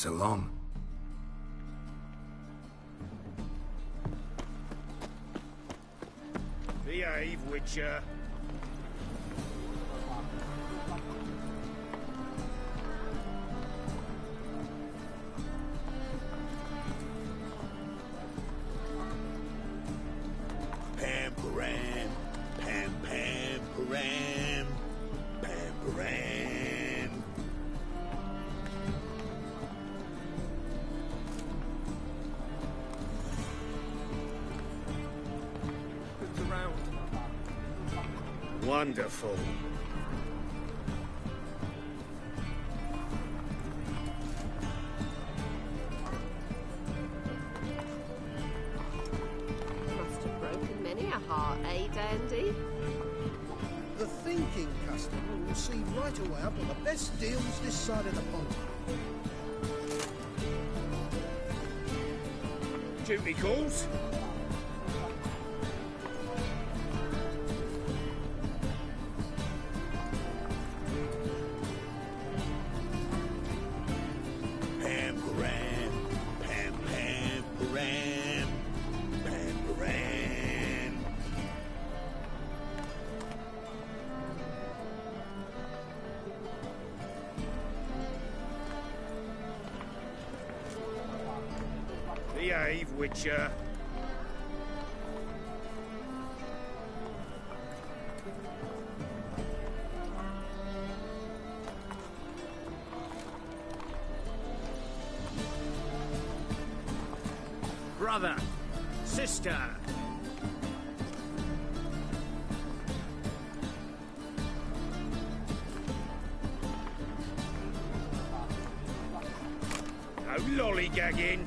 so long. Behave, Witcher. Pam-param, pam-pam-param, pam-param. Who's around? Wonderful. Must have broken many a heart, eh, Dandy? The thinking customer will see right away I've got the best deals this side of the pond. Duty calls. Pam-param, pam-pam-param, pam-param. Behave, Witcher. Brother, sister. No lollygagging.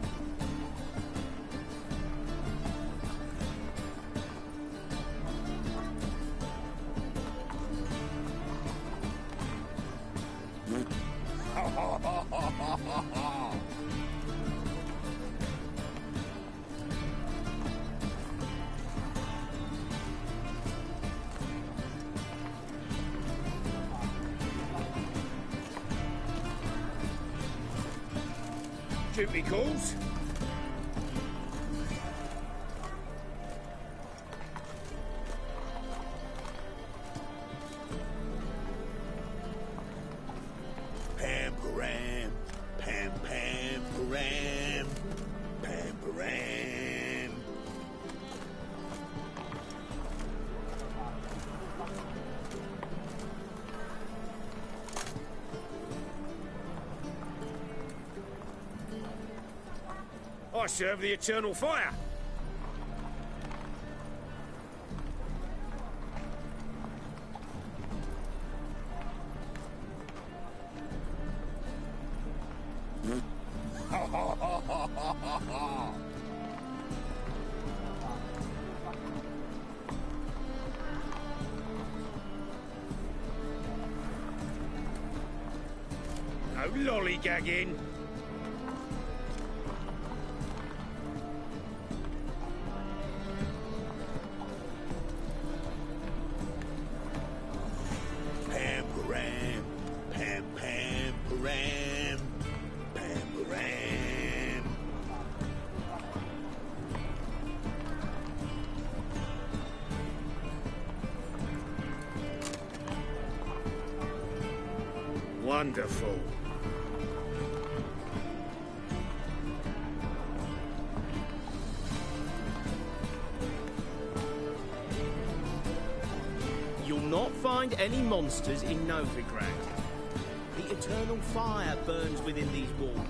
Duty calls. Pam-param, pam-pam-param, pam-param. I serve the eternal fire. No lollygagging. Pam-param, pam-pam-param, pam-param. Wonderful. You'll not find any monsters in Novigrad. The eternal fire burns within these walls.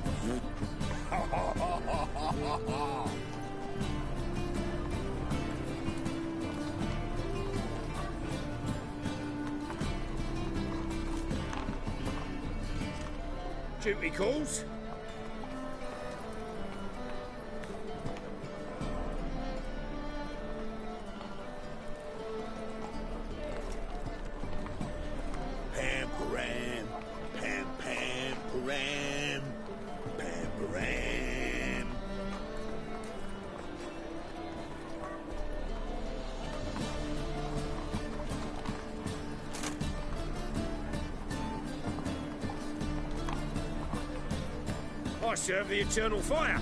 Duty calls. Pam-param, pam-pam-param, pam-param. I serve the eternal fire.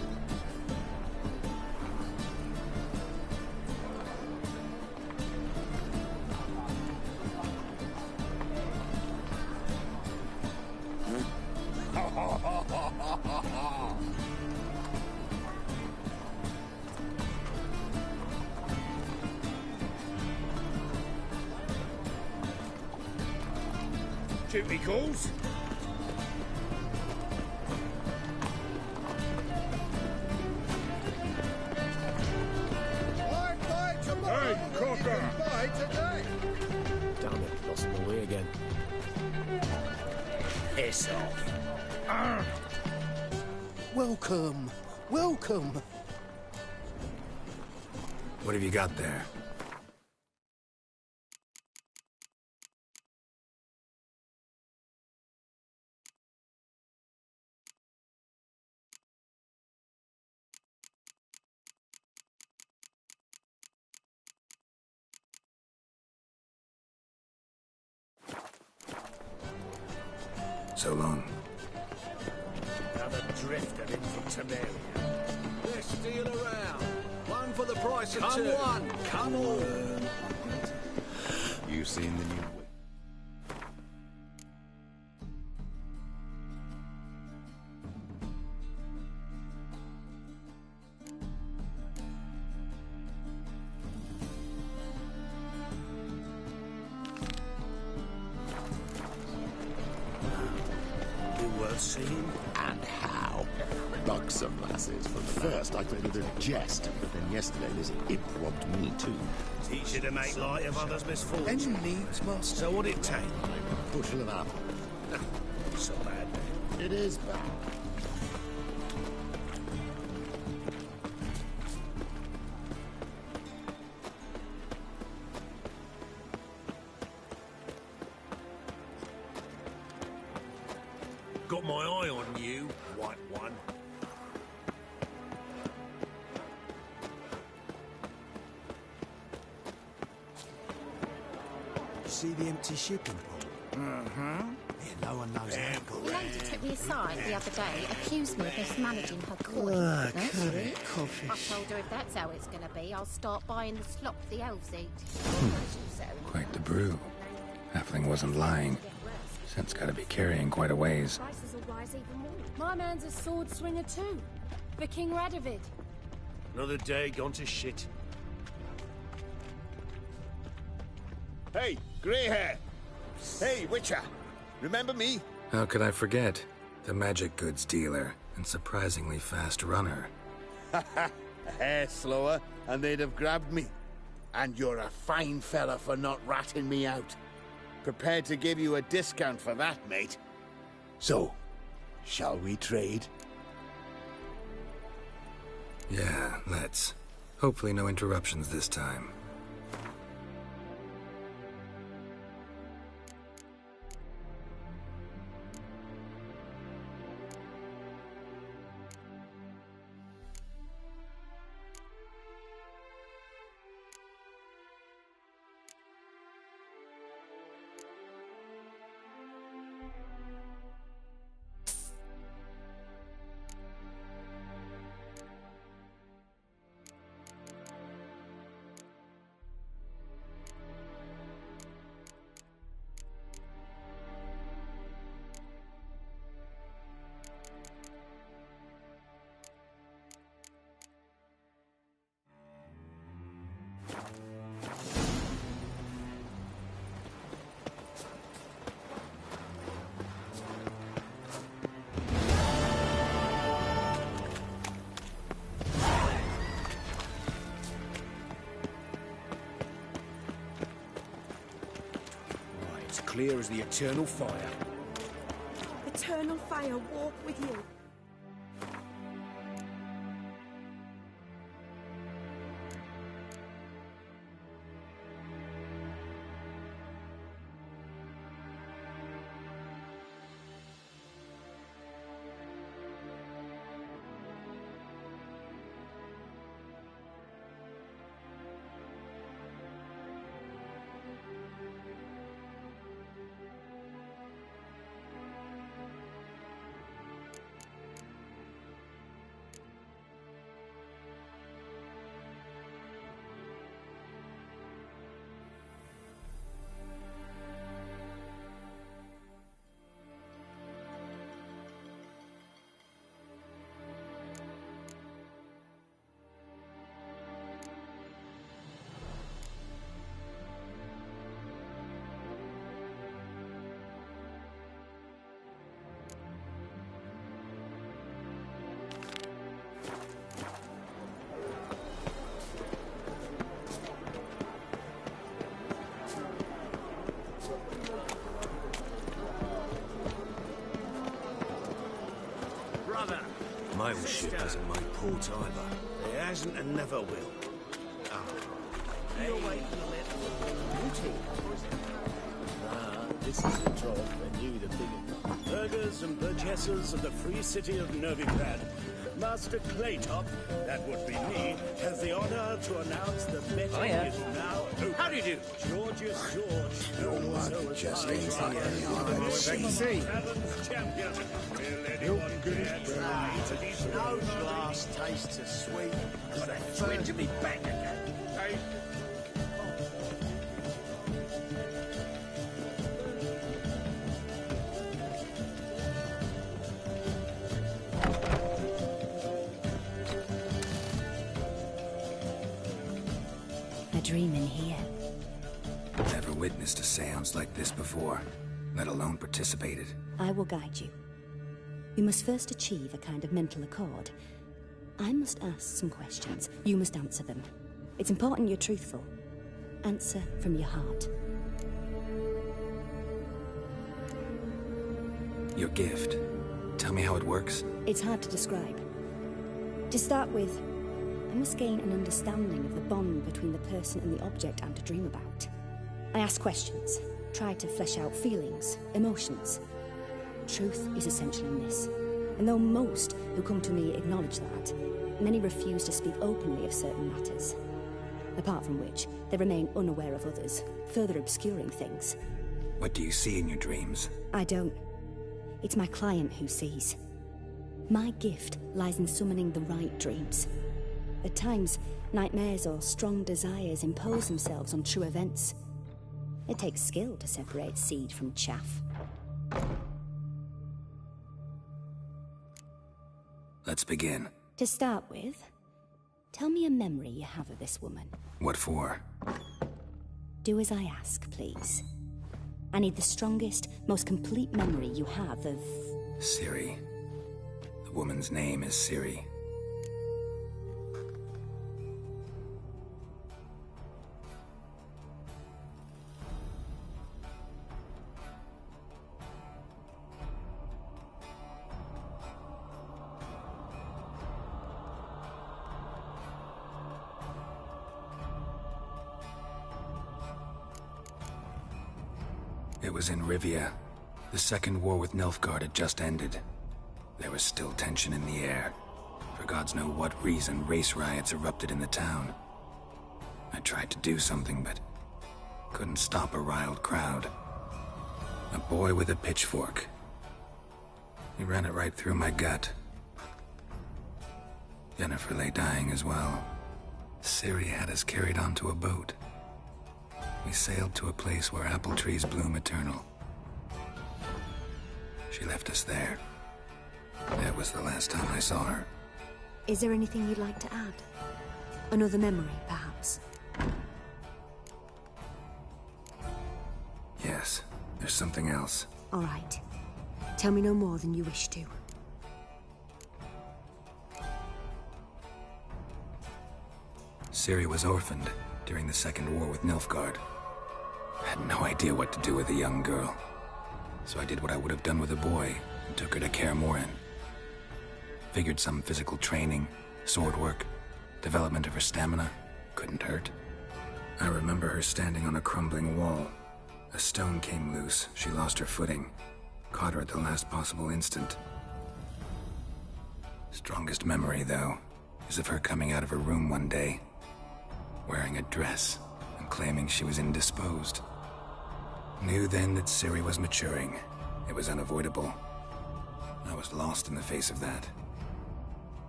Duty calls. Buy tomorrow. Hey, Cocker. Buy today. Damn it, lost my way again. Piss off. Welcome. Welcome. What have you got there? So long. Another drifter in from Temeria. Let's steal around. One for the price of two. Come one, come all. You seen the new... Worth seeing. And how? Buxom lasses. From the first, I thought it was a jest, but then yesterday this imp robbed me too. Teach you to make light of others' misfortune. Any needs must. So what'd it take? I'm a bushel of apple. So bad. It is bad. Got my eye on you, white one. See the empty shipping port? Yeah, no one knows how. The lady took me aside the other day, accused me of mismanaging her coin. Coffee. I told her if that's how it's going to be, I'll start buying the slop the elves eat. Quite the brew. Halfling wasn't lying. Scent's gotta be carrying quite a ways. Prices will rise even more. My man's a sword swinger too, for King Radovid. Another day gone to shit. Hey, grey hair. Hey, Witcher. Remember me? How could I forget? The magic goods dealer and surprisingly fast runner. A hair slower, and they'd have grabbed me. And you're a fine fella for not ratting me out. Prepared to give you a discount for that, mate. So, shall we trade? Yeah, let's. Hopefully no interruptions this time. It's clear as the eternal fire. Eternal fire walk with you. whale ship hasn't made port either. It hasn't and never will. This is the trough, and you the big Burghers and burgesses of the free city of Novigrad. Master Claytop, that would be me, has the honor to announce the betting is now open. How do you do? Georgius George. No one just ain't Champion. Will anyone dare No glass tastes as sweet as that third to be back again. A dream in here. Never witnessed a seance like this before, let alone participated. I will guide you. You must first achieve a kind of mental accord. I must ask some questions. You must answer them. It's important you're truthful. Answer from your heart. Your gift. Tell me how it works. It's hard to describe. To start with, I must gain an understanding of the bond between the person and the object I'm to dream about. I ask questions, try to flesh out feelings, emotions. Truth is essential in this, and though most who come to me acknowledge that, many refuse to speak openly of certain matters. Apart from which, they remain unaware of others, further obscuring things. What do you see in your dreams? I don't. It's my client who sees. My gift lies in summoning the right dreams. At times, nightmares or strong desires impose themselves on true events. It takes skill to separate seed from chaff. Let's begin. To start with, tell me a memory you have of this woman. What for? Do as I ask, please. I need the strongest, most complete memory you have of... Ciri. The woman's name is Ciri. It was in Rivia. The second war with Nilfgaard had just ended. There was still tension in the air. For gods know what reason, race riots erupted in the town. I tried to do something, but couldn't stop a riled crowd. A boy with a pitchfork. He ran it right through my gut. Yennefer lay dying as well. Ciri had us carried onto a boat. We sailed to a place where apple trees bloom eternal. She left us there. That was the last time I saw her. Is there anything you'd like to add? Another memory, perhaps? Yes, there's something else. All right. Tell me no more than you wish to. Ciri was orphaned during the Second War with Nilfgaard. I had no idea what to do with a young girl. So I did what I would have done with a boy and took her to Kaer Morhen. Figured some physical training, sword work, development of her stamina couldn't hurt. I remember her standing on a crumbling wall. A stone came loose, she lost her footing. Caught her at the last possible instant. Strongest memory, though, is of her coming out of her room one day, wearing a dress and claiming she was indisposed. Knew then that Ciri was maturing. It was unavoidable. I was lost in the face of that.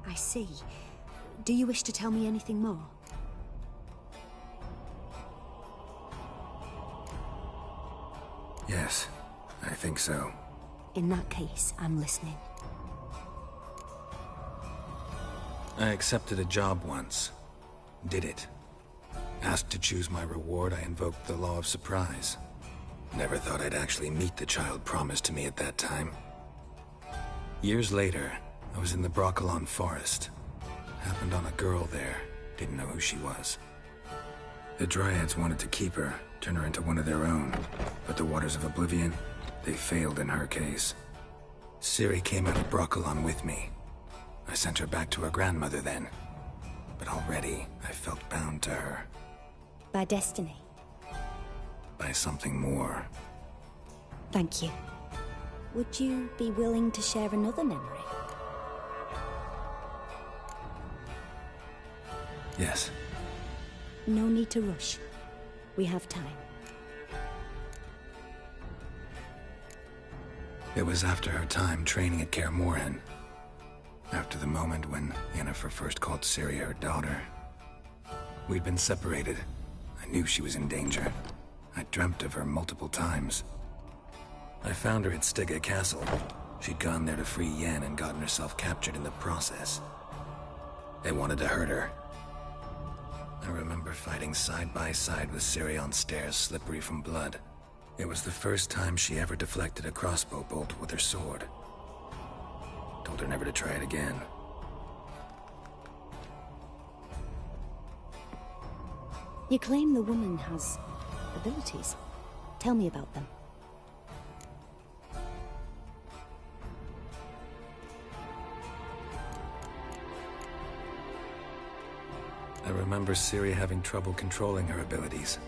I see. Do you wish to tell me anything more? Yes, I think so. In that case, I'm listening. I accepted a job once. Did it. Asked to choose my reward, I invoked the law of surprise. Never thought I'd actually meet the child promised to me at that time. Years later, I was in the Broccolon forest. Happened on a girl there. Didn't know who she was. The Dryads wanted to keep her, turn her into one of their own. But the Waters of Oblivion, they failed in her case. Ciri came out of Broccolon with me. I I sent her back to her grandmother then. But already, I felt bound to her. By destiny. By something more. Thank you. Would you be willing to share another memory? Yes. No need to rush. We have time. It was after her time training at Kaer Morhen. After the moment when Yennefer first called Ciri her daughter. We'd been separated. I knew she was in danger. I dreamt of her multiple times. I found her at Stygga Castle. She'd gone there to free Yen and gotten herself captured in the process. They wanted to hurt her. I remember fighting side by side with Ciri on stairs slippery from blood. It was the first time she ever deflected a crossbow bolt with her sword. Told her never to try it again. You claim the woman has abilities. Tell me about them. I remember Ciri having trouble controlling her abilities.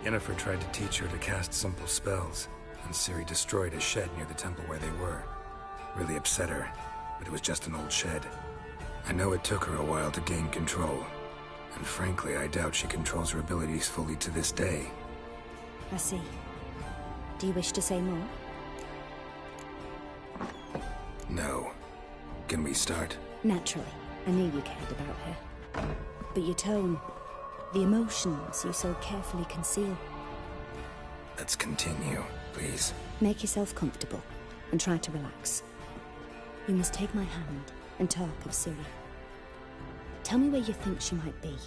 Yennefer tried to teach her to cast simple spells, and Ciri destroyed a shed near the temple where they were. Really upset her, but it was just an old shed. I know it took her a while to gain control, and frankly, I doubt she controls her abilities fully to this day. I see. Do you wish to say more? No. Can we start? Naturally. I knew you cared about her. But your tone, the emotions you so carefully conceal. Let's continue, please. Make yourself comfortable, and try to relax. You must take my hand and talk of Ciri. Tell me where you think she might be.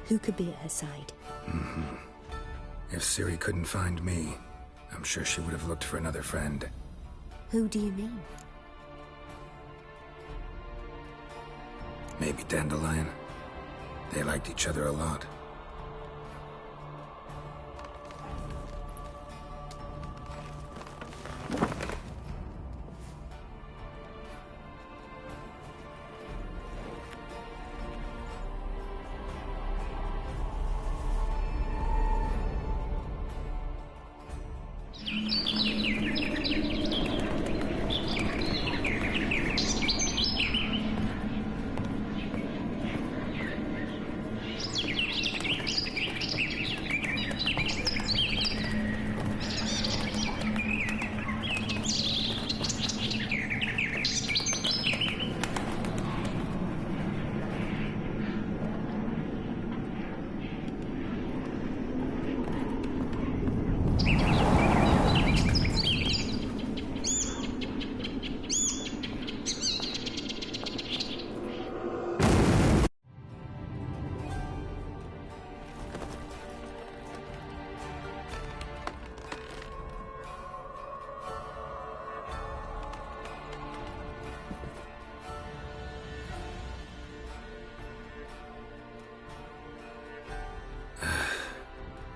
Who could be at her side? If Ciri couldn't find me, I'm sure she would have looked for another friend. Who do you mean? Maybe Dandelion. They liked each other a lot.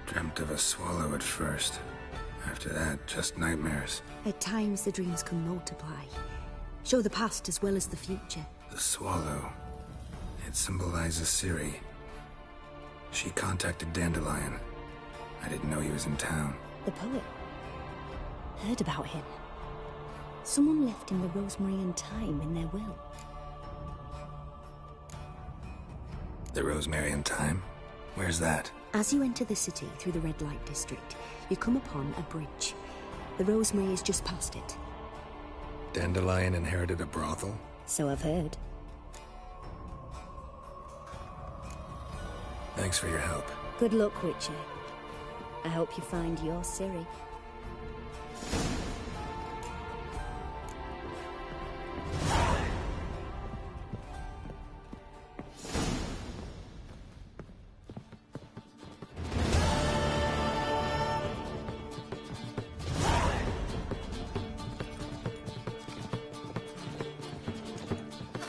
Dreamt of a swallow at first. After that, just nightmares. At times, the dreams can multiply. Show the past as well as the future. The swallow. It symbolizes Ciri. She contacted Dandelion. I didn't know he was in town. The poet. Heard about him. Someone left him the Rosemary and Thyme in their will. The Rosemary and Thyme? Where's that? As you enter the city through the red light district, you come upon a bridge. The Rosemary is just past it. Dandelion inherited a brothel? So I've heard. Thanks for your help. Good luck, Witcher. I hope you find your Ciri.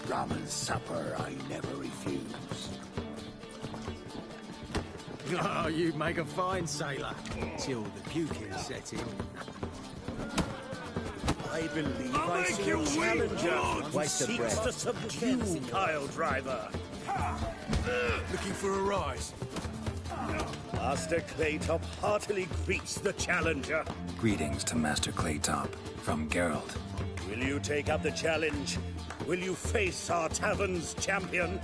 Ramen supper I never refuse. Oh, you make a fine sailor. Till the puking set in. I believe I'll I make see you a weep, challenger Lord. who Waste of seeks breath. to subdue Pile Driver. Looking for a rise. Master Claytop heartily greets the challenger. Greetings to Master Claytop from Geralt. Will you take up the challenge? Will you face our tavern's champion?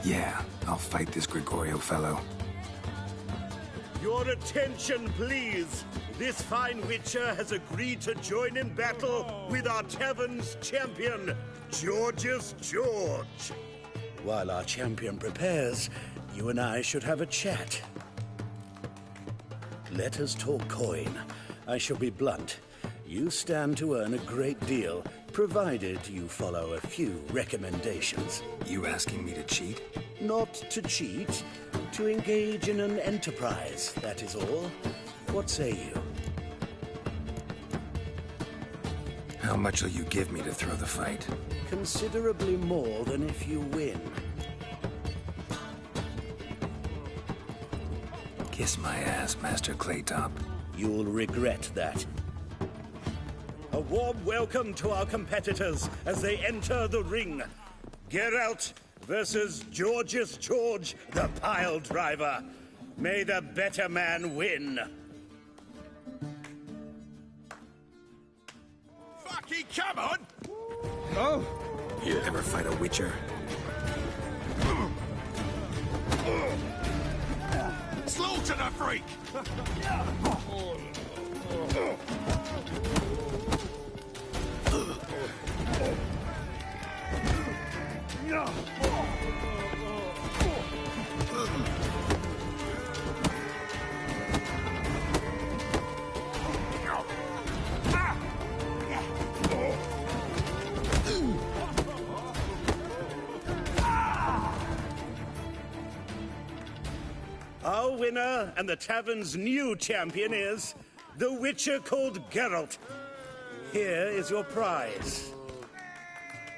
Yeah, I'll fight this Gregorio fellow. Your attention, please. This fine witcher has agreed to join in battle with our tavern's champion, George's George. While our champion prepares, you and I should have a chat. Let us talk coin. I shall be blunt. You stand to earn a great deal, provided you follow a few recommendations. You asking me to cheat? Not to cheat, to engage in an enterprise, that is all. What say you? How much will you give me to throw the fight? Considerably more than if you win. Kiss my ass, Master Claytop. You'll regret that. A warm welcome to our competitors as they enter the ring. Geralt versus George's George, the Pile Driver. May the better man win. Fucking come on! Oh! You ever fight a witcher? Slaughter the freak! Our winner and the tavern's new champion is the witcher called Geralt. Here is your prize.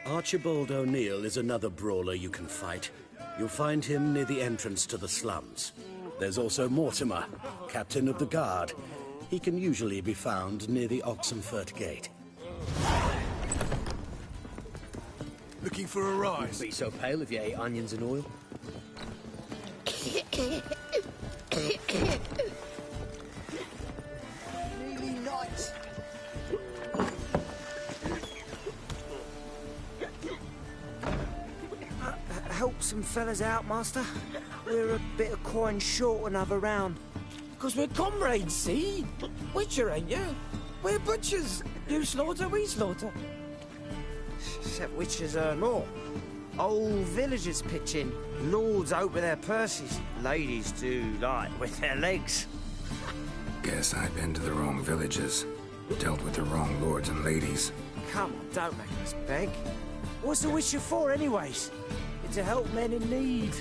Archibald O'Neill is another brawler you can fight. You'll find him near the entrance to the slums. There's also Mortimer, captain of the guard. He can usually be found near the Oxenfurt Gate. Looking for a rise. Be so pale if you ate onions and oil. Nearly night. Help some fellas out, Master. We're a bit of coin short another round. Because we're comrades, see? Witcher, ain't you? We're butchers. You slaughter, we slaughter. Except witches earn more. Old villagers pitch in. Lords open their purses. Ladies do like with their legs. Guess I've been to the wrong villages. Dealt with the wrong lords and ladies. Come on, don't make us beg. What's the witcher for, anyways? It's to help men in need.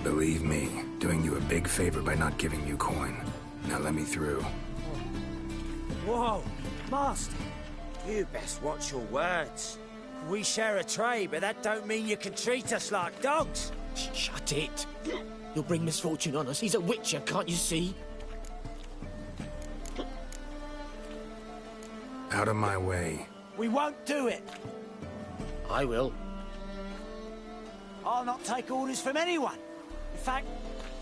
Believe me, doing you a big favor by not giving you coin. Now let me through. Whoa, Master. You best watch your words. We share a trade, but that don't mean you can treat us like dogs. Shut it. You'll bring misfortune on us. He's a witcher, can't you see? Out of my way. We won't do it. I will. I'll not take orders from anyone. In fact,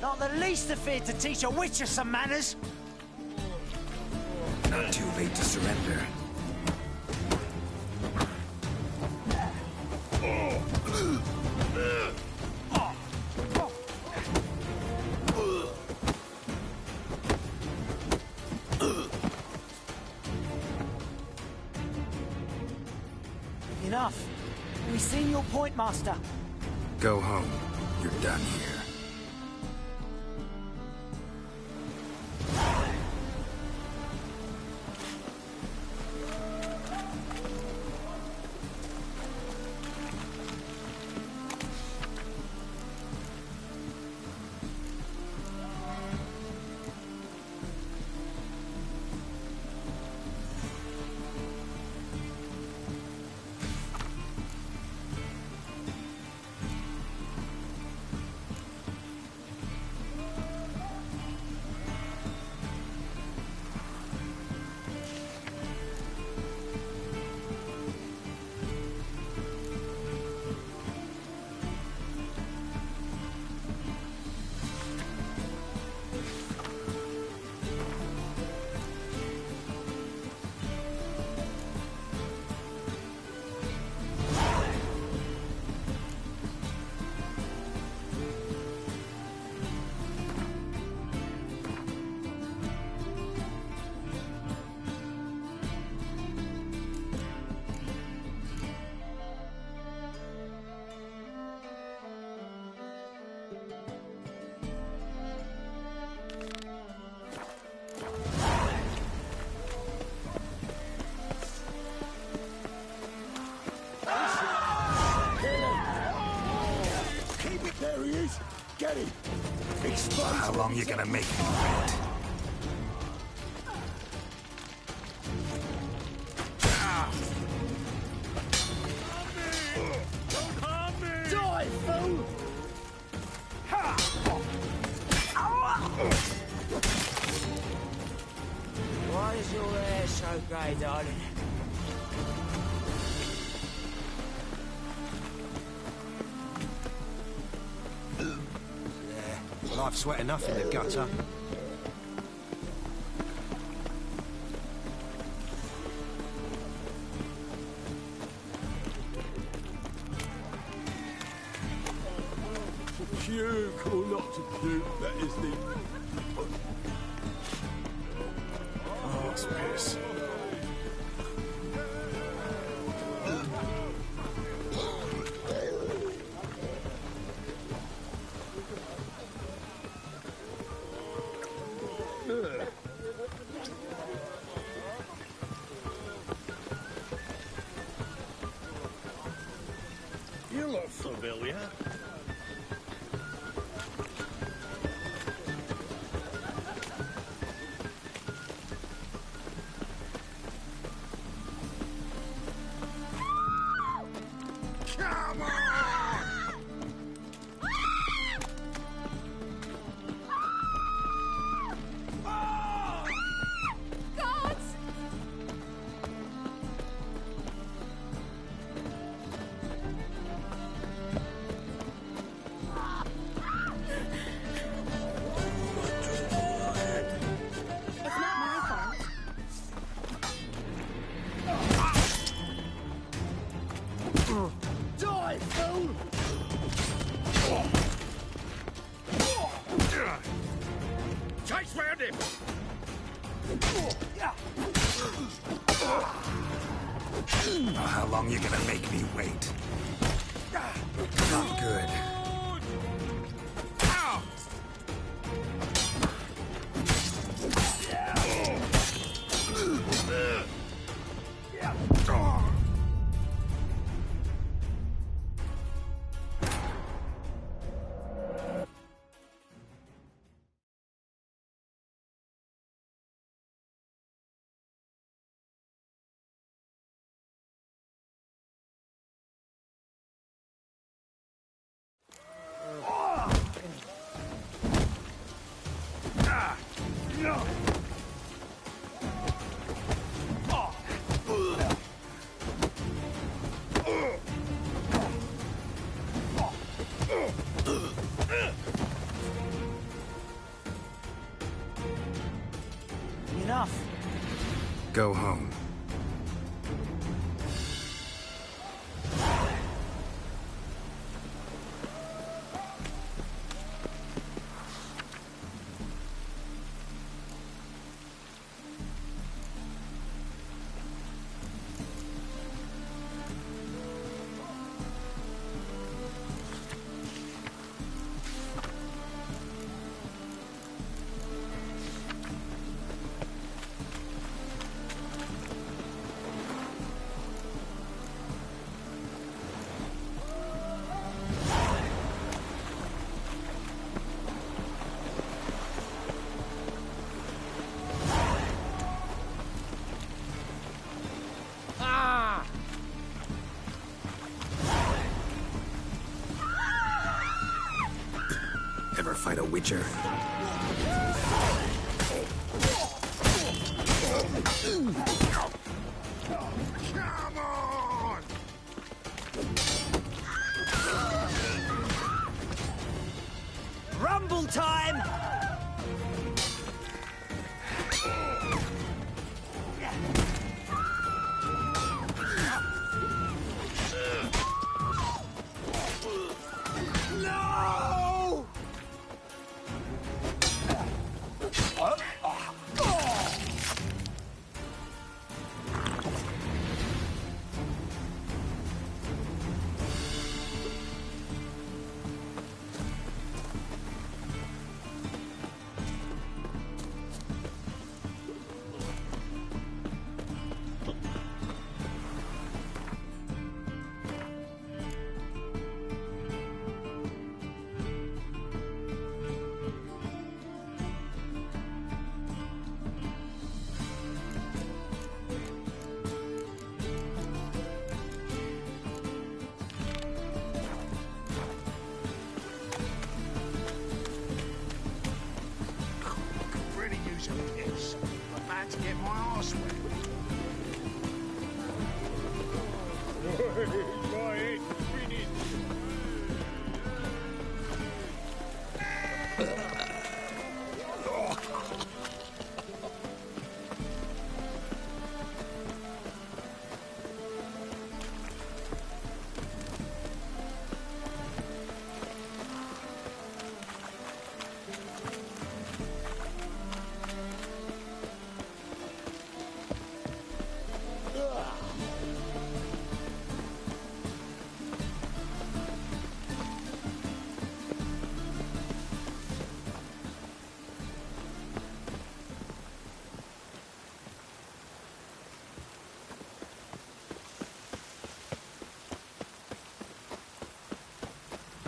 not the least afeard to teach a witcher some manners. Not too late to surrender. Enough. We've seen your point, Master. Go home. You're done here. Please, get him! Explain How to long him you gonna he's- make me wait? Die, fool! Why is your hair so grey, darling? Yeah, well, I've sweat enough in the gutter. Puke or not to puke, that is the... Oh, it's piss. You look familiar. Come on! Gods! It's not my fault. Die, fool! Chase round him! How long you gonna make me wait? Not good. Enough. Go home. Ever fight a witcher? Come on! Rumble time! No!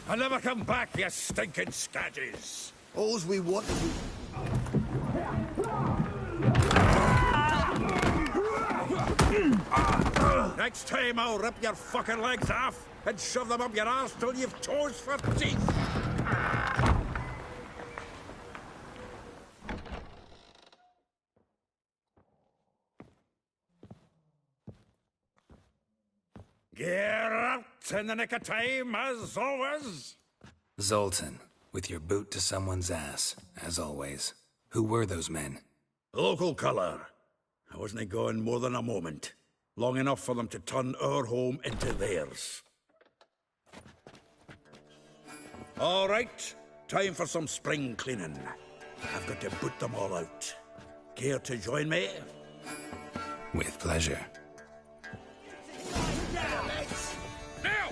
I'll never come back, you stinking scadges! All's we want is... Next time I'll rip your fucking legs off and shove them up your arse till you've toes for teeth! Get out in the nick of time, as always! Zoltan, with your boot to someone's ass, as always. Who were those men? Local colour. I wasn't gone more than a moment. Long enough for them to turn our home into theirs. All right, time for some spring cleaning. I've got to boot them all out. Care to join me? With pleasure. Now!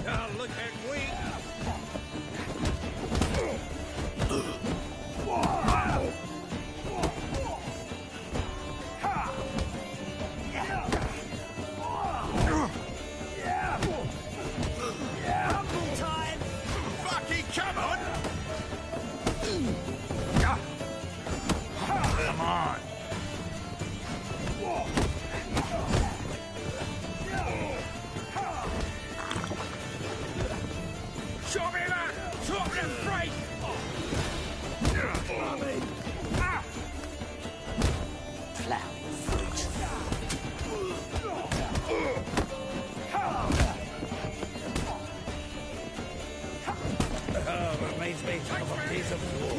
Now look at me! Fucking come on! Come on! Show me that! Something right! Reminds me of a piece of war.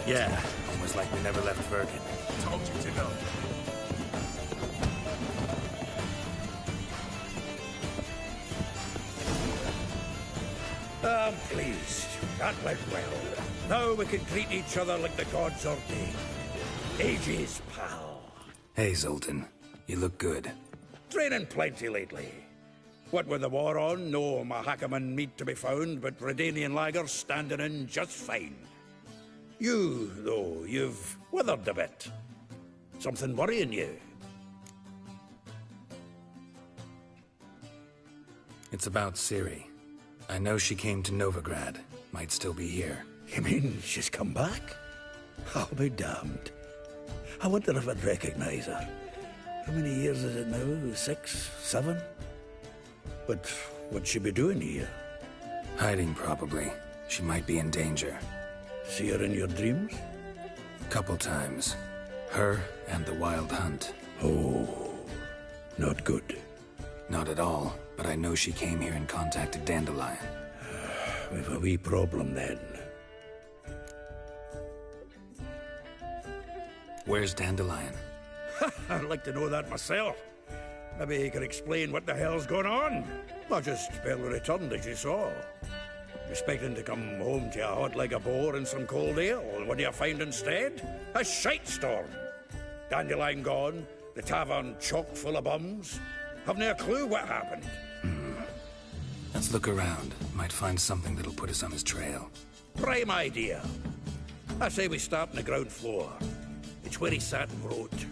Yeah, almost like we never left Virgin. Told you to go. I'm pleased. That went well. Now we can treat each other like the gods ordained. Ages, pal. Hey, Zoltan. You look good. Training plenty lately. What with the war on, no Mahakaman meat to be found, but Redanian lagers standing in just fine. You, though, you've withered a bit. Something worrying you? It's about Ciri. I know she came to Novigrad. Might still be here. You mean she's come back? I'll be damned. I wonder if I'd recognize her. How many years is it now? 6, 7? But what'd she be doing here? Hiding, probably. She might be in danger. See her in your dreams? Couple times. Her and the Wild Hunt. Oh, not good. Not at all, but I know she came here and contacted Dandelion. We've a wee problem then. Where's Dandelion? I'd like to know that myself. Maybe he could explain what the hell's going on. Not just barely returned, as you saw. Expecting to come home to a hot like a boar and some cold ale. What do you find instead? A shite storm. Dandelion gone, the tavern chock full of bums. Haven't a clue what happened. Let's look around. Might find something that'll put us on his trail. Prime idea. I say we start on the ground floor. It's where he sat and wrote.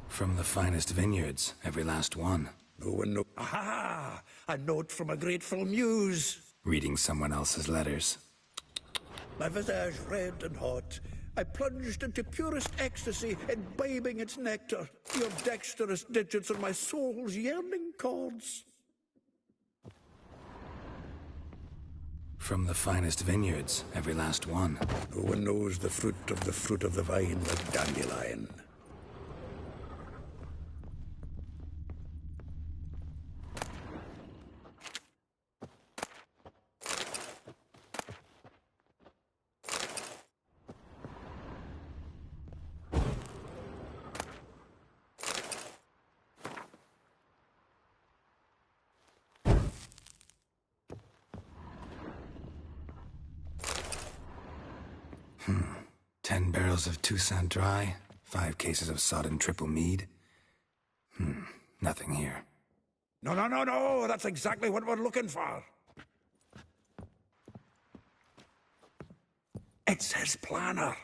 From the finest vineyards, every last one. No one knows. Aha! A note from a grateful muse. Reading someone else's letters. My visage red and hot, I plunged into purest ecstasy, imbibing its nectar. Your dexterous digits are my soul's yearning chords. From the finest vineyards, every last one. No one knows the fruit of the vine like Dandelion. — 10 barrels of Toussaint Dry, 5 cases of sodden triple mead. Nothing here. No, that's exactly what we're looking for. It's his planner.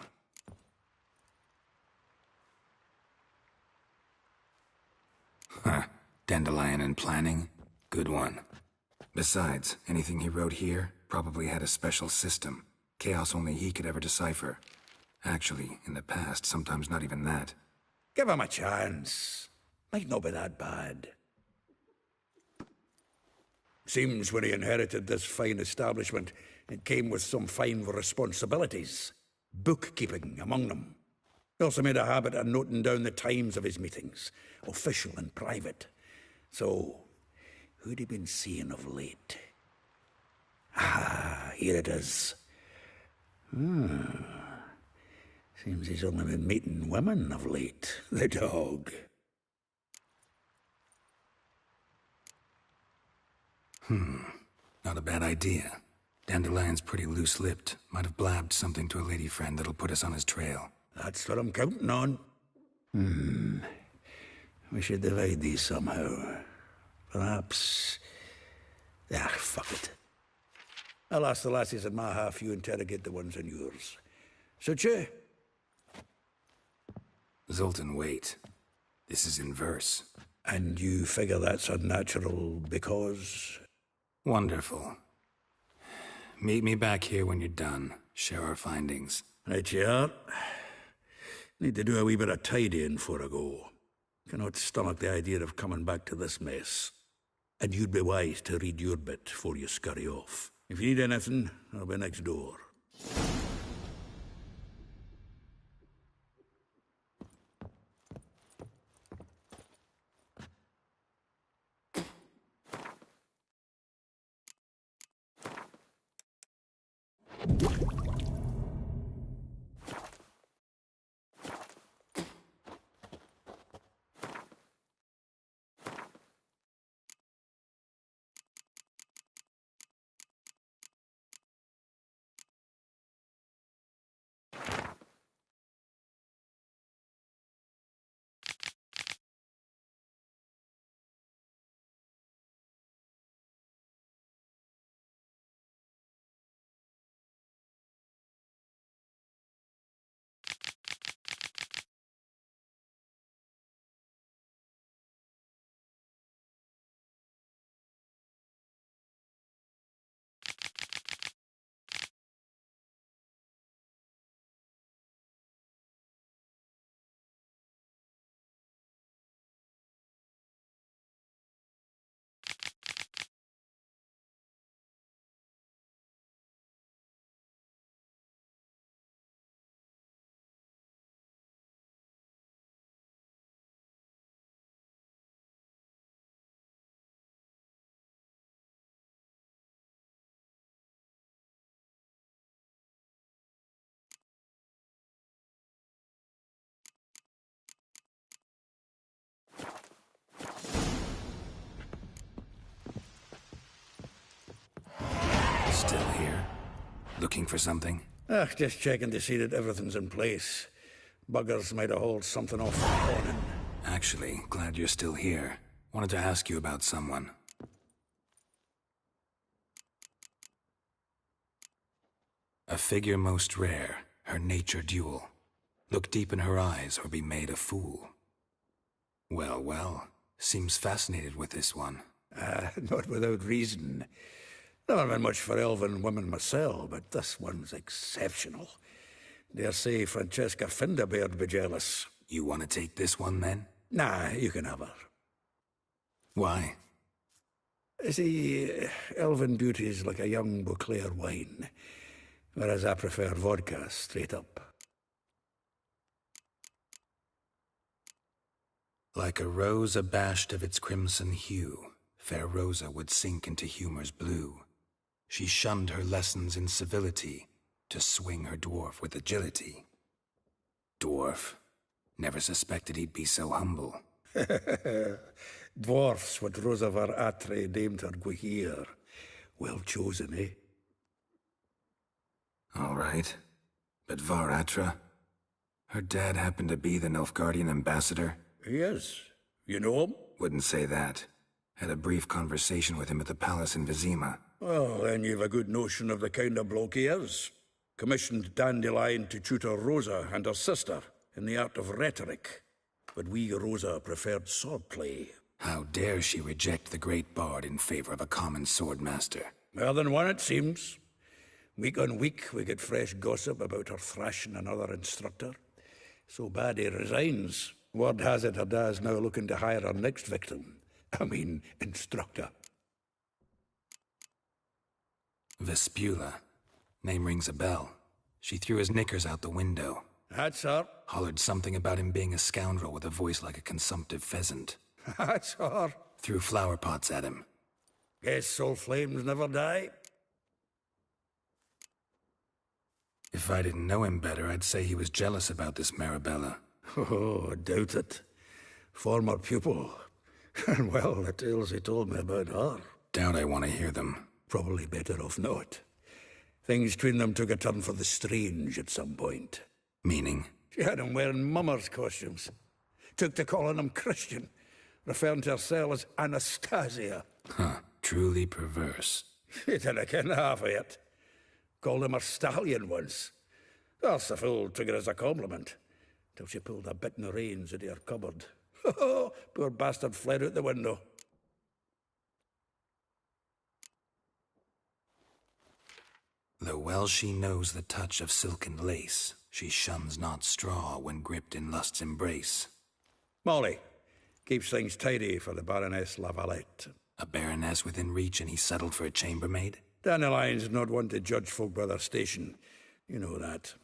Huh. Dandelion and planning? Good one. Besides, anything he wrote here probably had a special system. Chaos only he could ever decipher. Actually, in the past, sometimes not even that. Give him a chance. Might not be that bad. Seems when he inherited this fine establishment, it came with some fine responsibilities. Bookkeeping among them. He also made a habit of noting down the times of his meetings, official and private. So, who'd he been seeing of late? Ah, here it is. Seems he's only been meeting women of late, the dog. Not a bad idea. Dandelion's pretty loose-lipped. Might have blabbed something to a lady friend that'll put us on his trail. That's what I'm counting on. We should divide these somehow. Perhaps... fuck it. I'll ask the lassies in my half, you interrogate the ones in yours. Suit you? Zoltan, wait. This is in verse. And you figure that's unnatural because... Wonderful. Meet me back here when you're done. Share our findings. Right you are. Need to do a wee bit of tidying before I go. Cannot stomach the idea of coming back to this mess. And you'd be wise to read your bit before you scurry off. If you need anything, I'll be next door. Still here? Looking for something? Just checking to see that everything's in place. Buggers might have hauled something off the morning. Actually, glad you're still here. Wanted to ask you about someone. A figure most rare, her nature dual. Look deep in her eyes or be made a fool. Well, seems fascinated with this one. Not without reason. Never been much for elven women myself, but this one's exceptional. Dare say Francesca Finderbeard be jealous. You want to take this one, then? Nah, you can have her. Why? See, elven beauty's like a young Beauclair wine, whereas I prefer vodka straight up. Like a rose abashed of its crimson hue, fair Rosa would sink into humor's blue. She shunned her lessons in civility, to swing her dwarf with agility. Dwarf. Never suspected he'd be so humble. Dwarfs what Rosa var Atre named her Guihir. Well chosen, eh? All right. But Var Atra? Her dad happened to be the Nilfgaardian ambassador? He is. You know him? Wouldn't say that. Had a brief conversation with him at the palace in Vizima. Well, then you've a good notion of the kind of bloke he is. Commissioned Dandelion to tutor Rosa and her sister in the art of rhetoric. But we, Rosa, preferred swordplay. How dare she reject the great bard in favor of a common swordmaster? More than one, it seems. Week on week, we get fresh gossip about her thrashing another instructor. So bad he resigns. Word has it her dad's now looking to hire her next victim. I mean, instructor. Vespula. Name rings a bell. She threw his knickers out the window. That's her. Hollered something about him being a scoundrel with a voice like a consumptive pheasant. That's her. Threw flower pots at him. Guess soul flames never die. If I didn't know him better, I'd say he was jealous about this Marabella. Oh, doubt it. Former pupil. And well, the tales he told me about her. Doubt I want to hear them. Probably better off not. Things between them took a turn for the strange at some point. Meaning? She had him wearing mummers' costumes. Took to calling him Christian, referring to herself as Anastasia. Huh, truly perverse. She didn't ken half of it. Called him her stallion once. That's the fool took it as a compliment, till she pulled a bit in the reins into her cupboard. Poor bastard fled out the window. Though well she knows the touch of silken lace, she shuns not straw when gripped in lust's embrace. Molly keeps things tidy for the Baroness Lavalette. A baroness within reach, and he settled for a chambermaid? Dandelion's not one to judge folk by their station. You know that.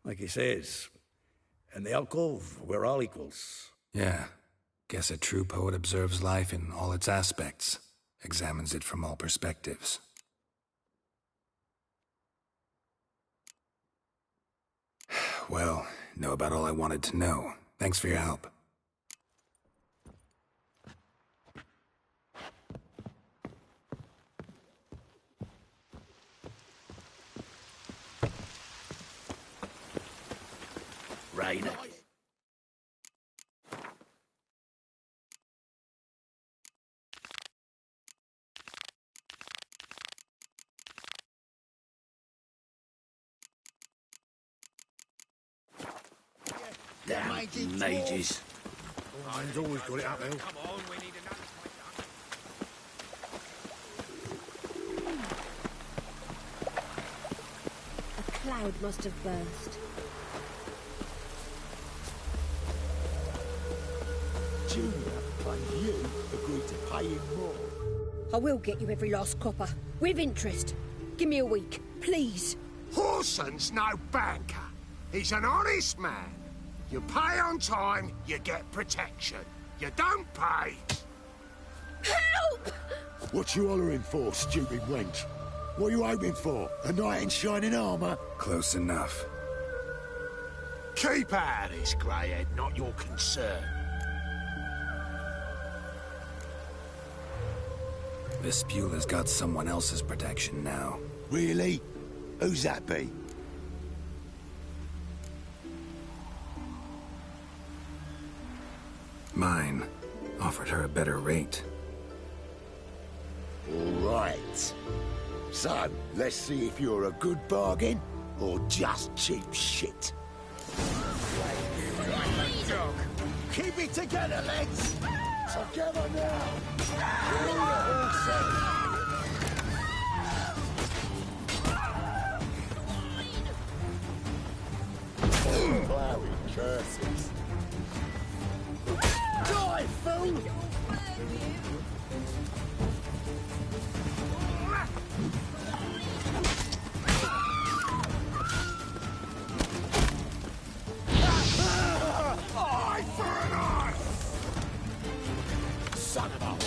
Like he says, in the alcove, we're all equals. Yeah. Guess a true poet observes life in all its aspects, examines it from all perspectives. Well, know about all I wanted to know. Thanks for your help. Rain. Damn mages. Mine's always got it uphill. Come on, we need another A cloud must have burst. Junior, and you agreed to pay him more. I will get you every last copper. With interest. Give me a week, please. Horson's no banker. He's an honest man. You pay on time, you get protection. You don't pay. Help! What you hollering for, stupid wench? What are you hoping for? A knight in shining armour? Close enough. Keep out of this, greyhead, not your concern. Vespula's got someone else's protection now. Really? Who's that be? Mine. Offered her a better rate. All right. So, let's see if you're a good bargain or just cheap shit. Keep it together, lads! Together now! We're all set. curses. Die, fool! Eye for an eye! Son of a whore.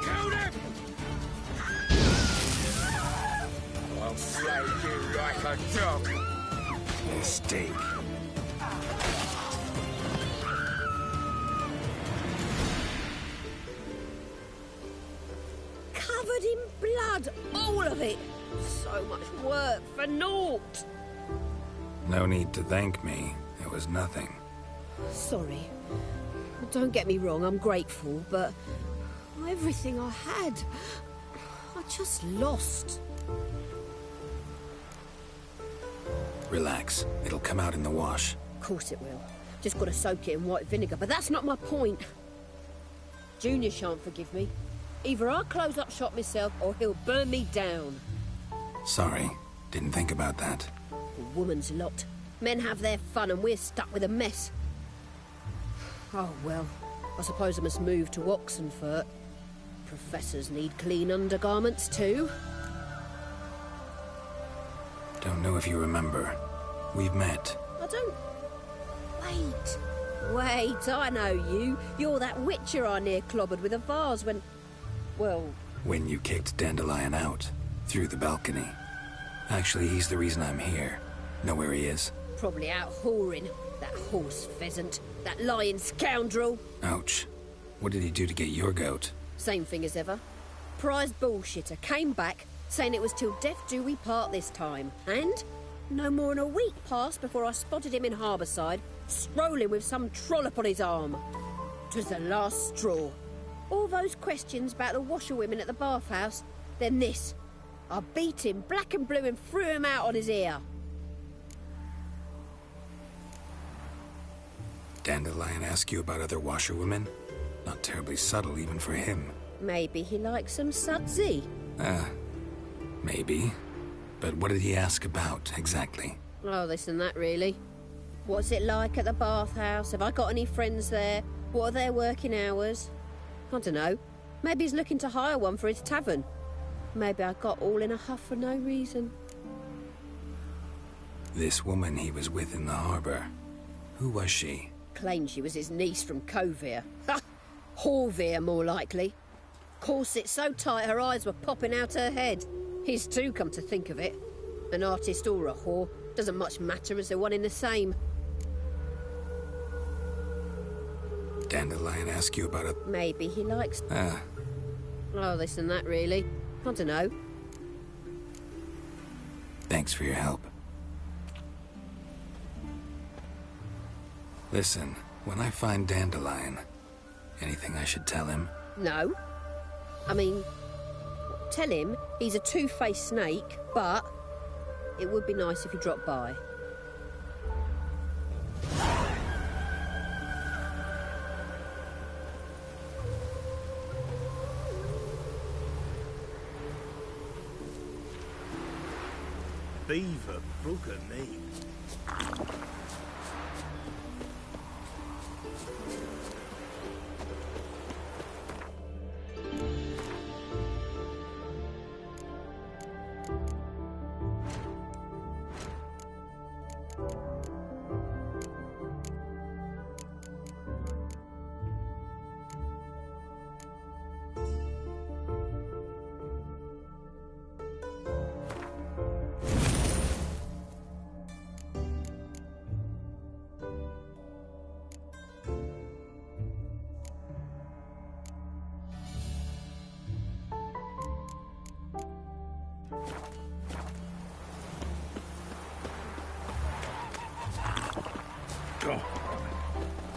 Killed him! I'll slay you like a dog. Mistake. Covered in blood, all of it. So much work for naught. No need to thank me. It was nothing. Sorry. Don't get me wrong, I'm grateful, but everything I had, I just lost. Relax. It'll come out in the wash. Of course it will. Just got to soak it in white vinegar, but that's not my point. Junior shan't forgive me. Either I'll close up shop myself or he'll burn me down. Sorry. Didn't think about that. The woman's lot. Men have their fun and we're stuck with a mess. Oh, well, I suppose I must move to Oxenfurt. Professors need clean undergarments too. Don't know if you remember. We've met. I don't... Wait, I know you. You're that witcher I near clobbered with a vase when... Well... When you kicked Dandelion out. Through the balcony. Actually, he's the reason I'm here. Know where he is? Probably out whoring. That horse pheasant. That lying scoundrel. Ouch. What did he do to get your goat? Same thing as ever. Prize bullshitter came back, saying it was till death do we part this time. And no more than a week passed before I spotted him in Harbourside, strolling with some trollop on his arm. 'Twas the last straw. All those questions about the washerwomen at the bathhouse, then this. I beat him black and blue and threw him out on his ear. Dandelion ask you about other washerwomen? Not terribly subtle even for him. Maybe he likes some sudsy. Maybe. But what did he ask about, exactly? Oh, this and that, really. What's it like at the bathhouse? Have I got any friends there? What are their working hours? I don't know. Maybe he's looking to hire one for his tavern. Maybe I got all in a huff for no reason. This woman he was with in the harbour. Who was she? Claimed she was his niece from Kovir. Ha! Horvir, more likely. Corset so tight her eyes were popping out her head. His too, come to think of it. An artist or a whore. Doesn't much matter as they're one in the same. Dandelion ask you about a... Maybe he likes... Oh, this and that, really. I don't know. Thanks for your help. Listen, when I find Dandelion, anything I should tell him? No. I mean, tell him he's a two-faced snake, but it would be nice if he dropped by. Beaver booger me.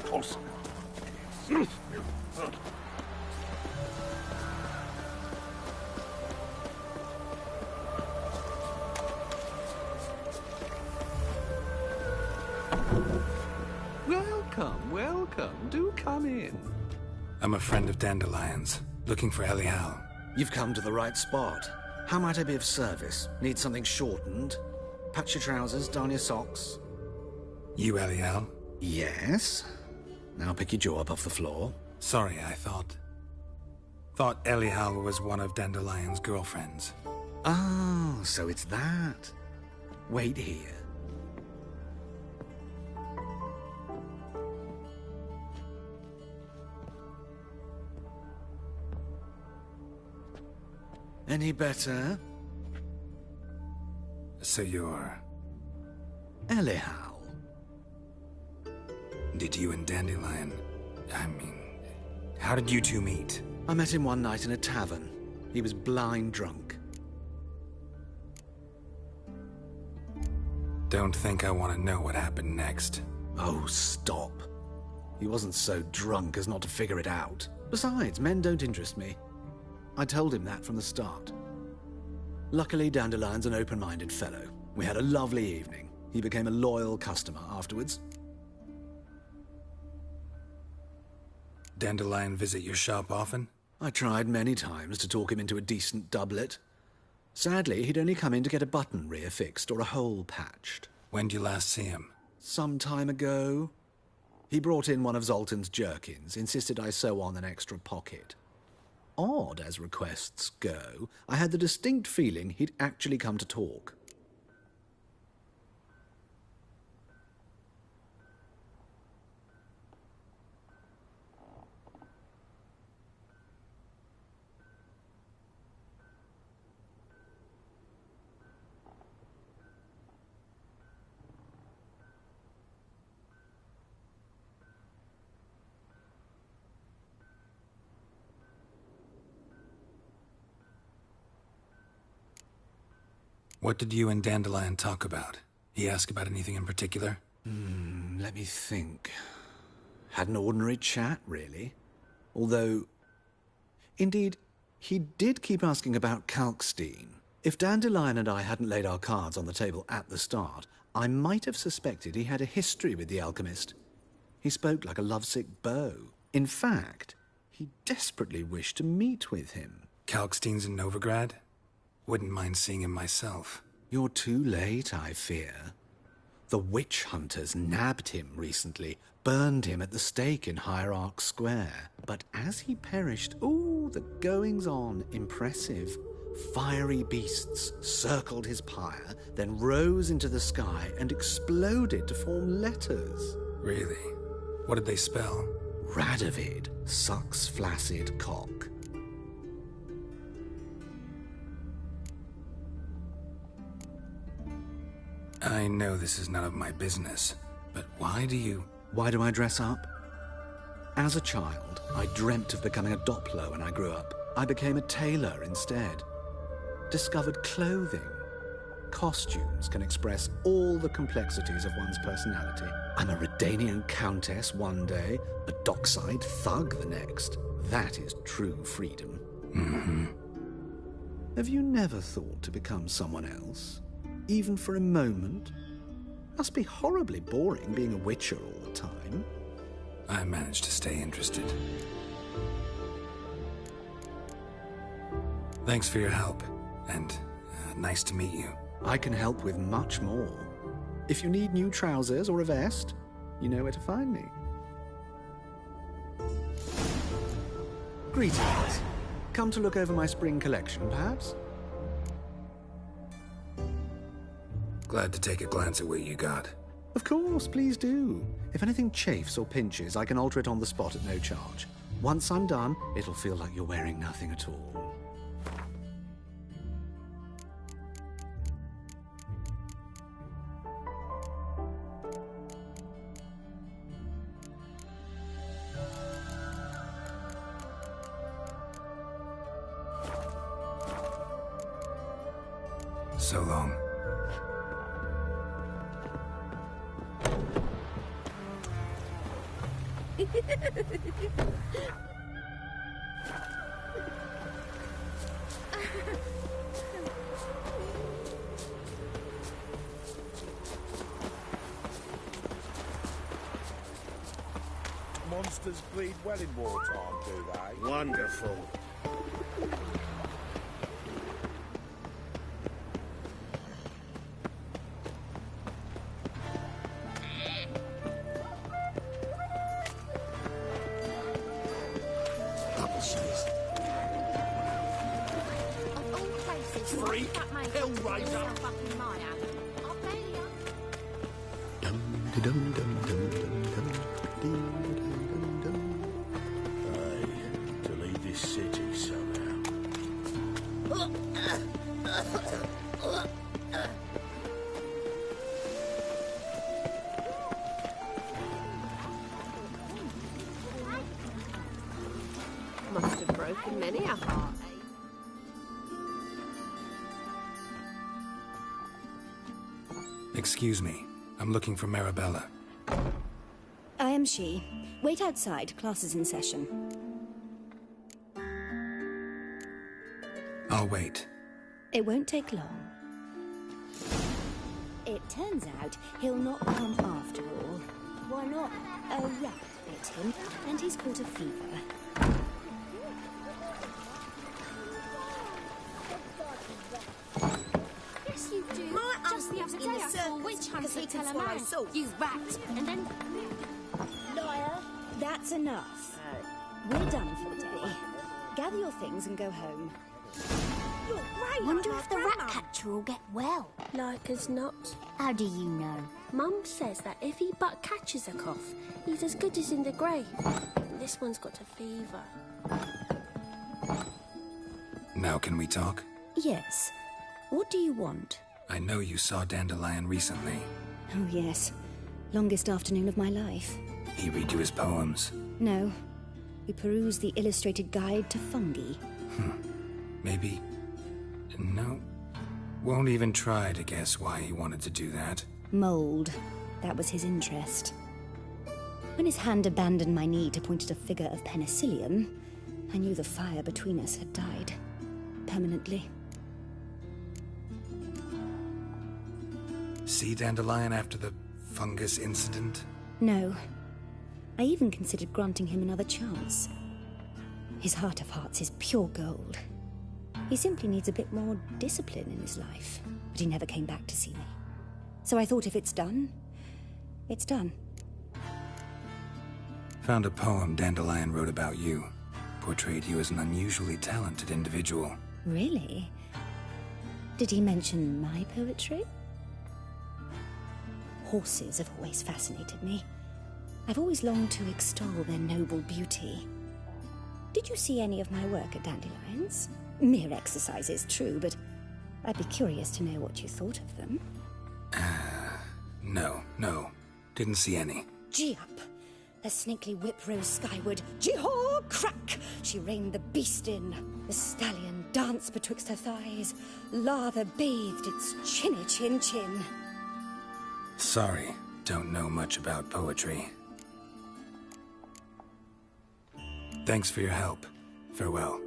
Close. Welcome, welcome. welcome. Do come in. I'm a friend of Dandelion's, looking for Elial. You've come to the right spot. How might I be of service? Need something shortened? Patch your trousers, darn your socks. You Elial? Yes. Now pick your jaw up off the floor. Sorry, I thought Elial was one of Dandelion's girlfriends. Oh, so it's that. Wait here. Any better? So you're... Elial. Did you and Dandelion... how did you two meet? I met him one night in a tavern. He was blind drunk. Don't think I want to know what happened next. Oh, stop. He wasn't so drunk as not to figure it out. Besides, men don't interest me. I told him that from the start. Luckily, Dandelion's an open-minded fellow. We had a lovely evening. He became a loyal customer afterwards. Dandelion visit your shop often? I tried many times to talk him into a decent doublet. Sadly, he'd only come in to get a button rear fixed or a hole patched. When'd you last see him? Some time ago. He brought in one of Zoltan's jerkins, insisted I sew on an extra pocket. Odd as requests go, I had the distinct feeling he'd actually come to talk. What did you and Dandelion talk about? He asked about anything in particular? Let me think. Had an ordinary chat, really. Although... Indeed, he did keep asking about Kalkstein. If Dandelion and I hadn't laid our cards on the table at the start, I might have suspected he had a history with the alchemist. He spoke like a lovesick beau. In fact, he desperately wished to meet with him. Kalkstein's in Novigrad? Wouldn't mind seeing him myself. You're too late, I fear. The witch hunters nabbed him recently, burned him at the stake in Hierarch Square. But as he perished, ooh, the goings-on, impressive. Fiery beasts circled his pyre, then rose into the sky and exploded to form letters. Really? What did they spell? Radovid, sucks flaccid cock. I know this is none of my business, but why do I dress up? As a child, I dreamt of becoming a Doppler when I grew up. I became a tailor instead. Discovered clothing. Costumes can express all the complexities of one's personality. I'm a Redanian countess one day, a dockside thug the next. That is true freedom. Mm-hmm. Have you never thought to become someone else? Even for a moment? Must be horribly boring being a witcher all the time. I managed to stay interested. Thanks for your help, and nice to meet you. I can help with much more. If you need new trousers or a vest, you know where to find me. Greetings. Come to look over my spring collection, perhaps? Glad to take a glance at what you got. Of course, please do. If anything chafes or pinches, I can alter it on the spot at no charge. Once I'm done, it'll feel like you're wearing nothing at all. So long. monsters bleed well in wartime, do they? Wonderful. Freak! Hellraiser! To leave this city somehow. Must have broken many a heart. Excuse me. I'm looking for Marabella. I am she. Wait outside. Class is in session. I'll wait. It won't take long. It turns out he'll not come after all. Why not? A rat bit him, and he's caught a fever. Yes, you do. My just the other day I saw a witch hunter tell a man, you rat, and then... Liar! That's enough. We're done for the day. Gather your things and go home. You're great. Wonder if the rat catcher will get well. Like as not. How do you know? Mum says that if he but catches a cough, he's as good as in the grave. This one's got a fever. Now can we talk? Yes. What do you want? I know you saw Dandelion recently. Oh, yes. Longest afternoon of my life. He read you his poems? No. We perused the illustrated guide to fungi. Maybe... No. Won't even try to guess why he wanted to do that. Mold. That was his interest. When his hand abandoned my knee to point at a figure of penicillium, I knew the fire between us had died. Permanently. See Dandelion after the fungus incident? No. I even considered granting him another chance. His heart of hearts is pure gold. He simply needs a bit more discipline in his life. But he never came back to see me. So I thought if it's done, it's done. Found a poem Dandelion wrote about you. Portrayed you as an unusually talented individual. Really? Did he mention my poetry? Horses have always fascinated me. I've always longed to extol their noble beauty. Did you see any of my work at Dandelion's? Mere exercises, true, but I'd be curious to know what you thought of them. No. Didn't see any. Gee up! The snakely whip rose skyward. Gee-haw! Crack! She reined the beast in. The stallion danced betwixt her thighs. Lather bathed its chinny chin. Sorry, don't know much about poetry. Thanks for your help. Farewell.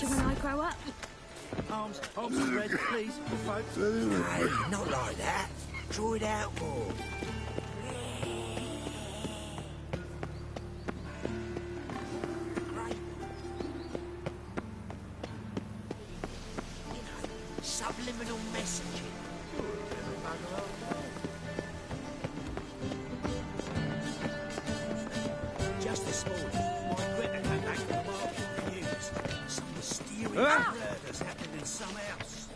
When I grow up. Arms and bread, please, folks. Hey, not like that. Draw it out more. Great. You know, subliminal messaging. Just this morning, my Greta came back from the market news. Some mysterious murders happened in some house.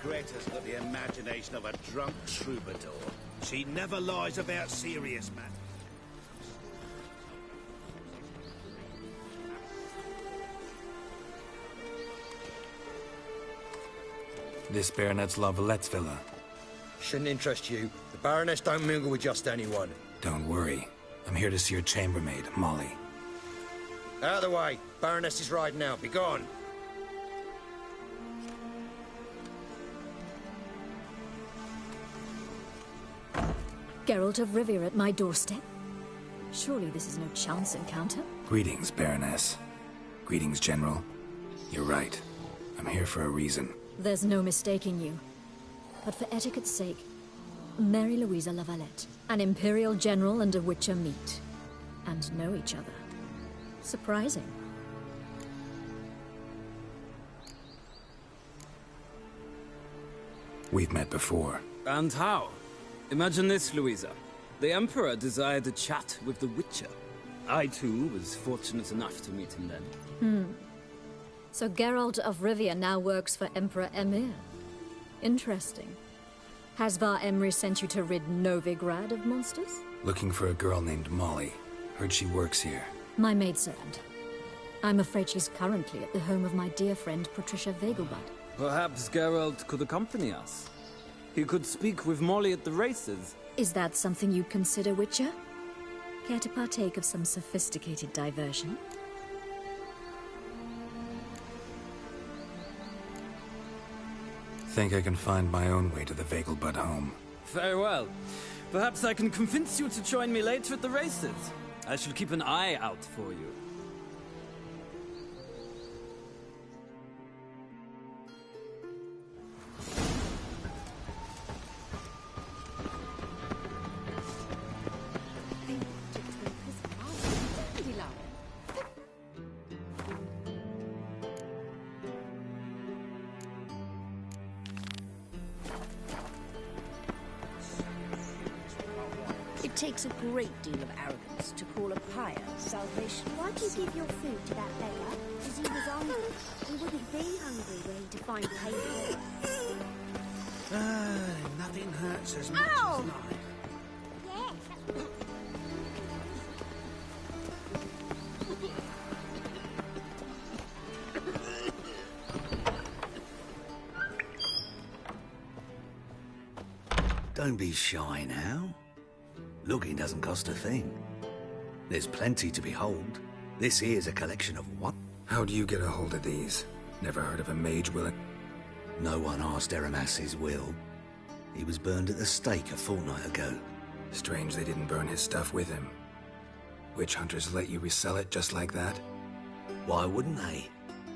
Greta's got the imagination of a drunk troubadour. She never lies about serious matters. This Baronet's Lavalettes villa. Shouldn't interest you. The Baroness don't mingle with just anyone. Don't worry. I'm here to see your chambermaid, Molly. Out of the way. Baroness is riding out. Be gone. Geralt of Rivia at my doorstep? Surely this is no chance encounter? Greetings, Baroness. Greetings, General. You're right. I'm here for a reason. There's no mistaking you. But for etiquette's sake, Mary Louisa Lavalette, an Imperial General and a Witcher meet. And know each other. Surprising. We've met before. And how? Imagine this, Louisa. The Emperor desired a chat with the Witcher. I, too, was fortunate enough to meet him then. So Geralt of Rivia now works for Emperor Emir. Interesting. Has Var Emry sent you to rid Novigrad of monsters? Looking for a girl named Molly. Heard she works here. My maidservant. I'm afraid she's currently at the home of my dear friend Patricia Vegelbud. Perhaps Geralt could accompany us. He could speak with Molly at the races. Is that something you'd consider, Witcher? Care to partake of some sophisticated diversion? Think I can find my own way to the Vegelbud home. Very well. Perhaps I can convince you to join me later at the races. I shall keep an eye out for you. It takes a great deal of arrogance to call a pyre salvation. Why'd you give your food to that beggar? Because he was hungry. He wouldn't be hungry were he to find pain. Nothing hurts as much Ow! as life. Don't be shy now. Looking doesn't cost a thing. There's plenty to behold. This here's a collection of what? How do you get a hold of these? Never heard of a mage willing? No one asked Eramas's will. He was burned at the stake a fortnight ago. Strange they didn't burn his stuff with him. Witch hunters let you resell it just like that? Why wouldn't they?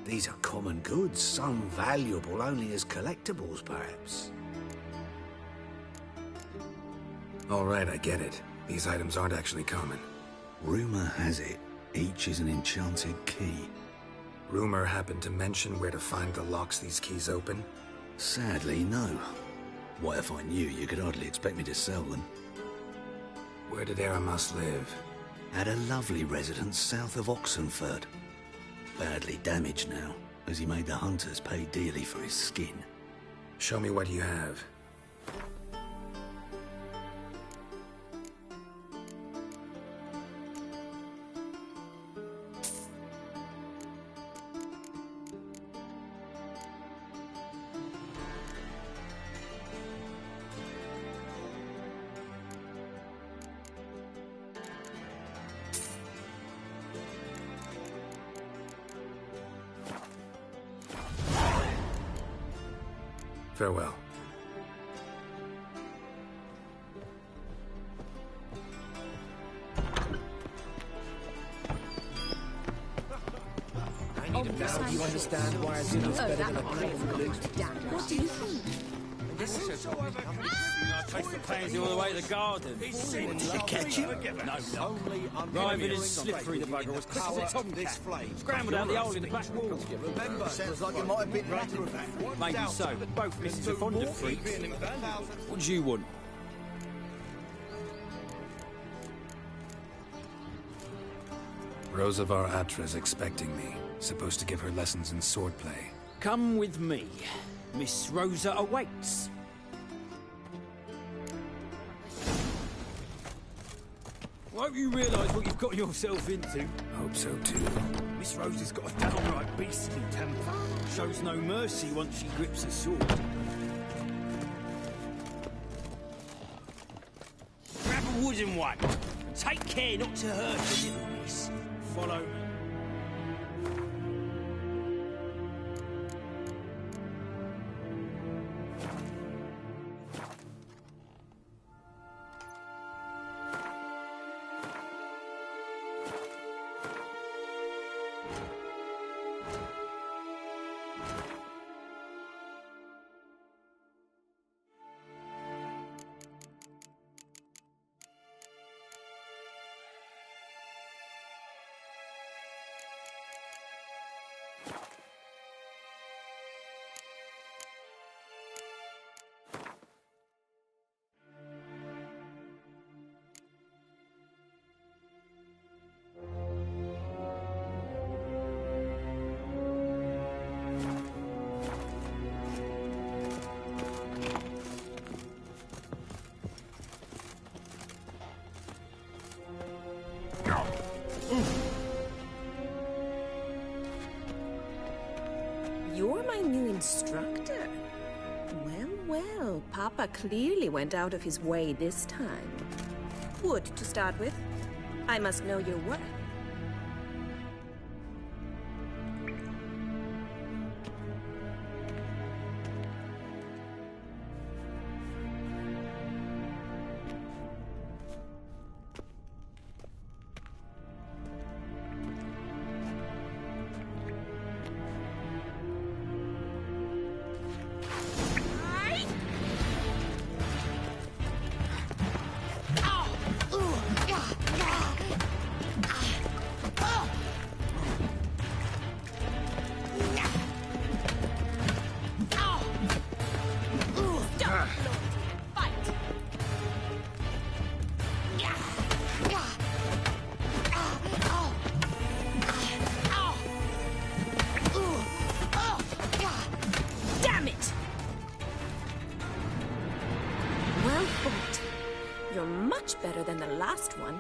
These are common goods, some valuable only as collectibles, perhaps. All right, I get it. These items aren't actually common. Rumor has it, each is an enchanted key. Rumor happened to mention where to find the locks these keys open? Sadly, no. What if I knew? You could hardly expect me to sell them. Where did Eramas live? At a lovely residence south of Oxenford. Badly damaged now, as he made the hunters pay dearly for his skin. Show me what you have. Farewell. Now do you understand why I do this better than a plate of glue? What do you think? Takes the pansy all the way to the garden. Did they catch you? No. Driving is slippery, the bugger was quick as a tomcat. Scrambled out the hole in the back wall. Remember, sounds like it might have been matter of fact. Maybe so, but both misses are fond of freaks. What do you want? Rosavar Atra's expecting me. Supposed to give her lessons in swordplay. Come with me. Miss Rosa awaits. Won't you realise what you've got yourself into? Hope so too. Miss Rosa's got a downright beastly temper. Shows no mercy once she grips a sword. Grab a wooden one. And take care not to hurt the little miss. Follow me. You're my new instructor. Well, well, Papa clearly went out of his way this time. Wood, to start with. I must know your worth. Better than the last one.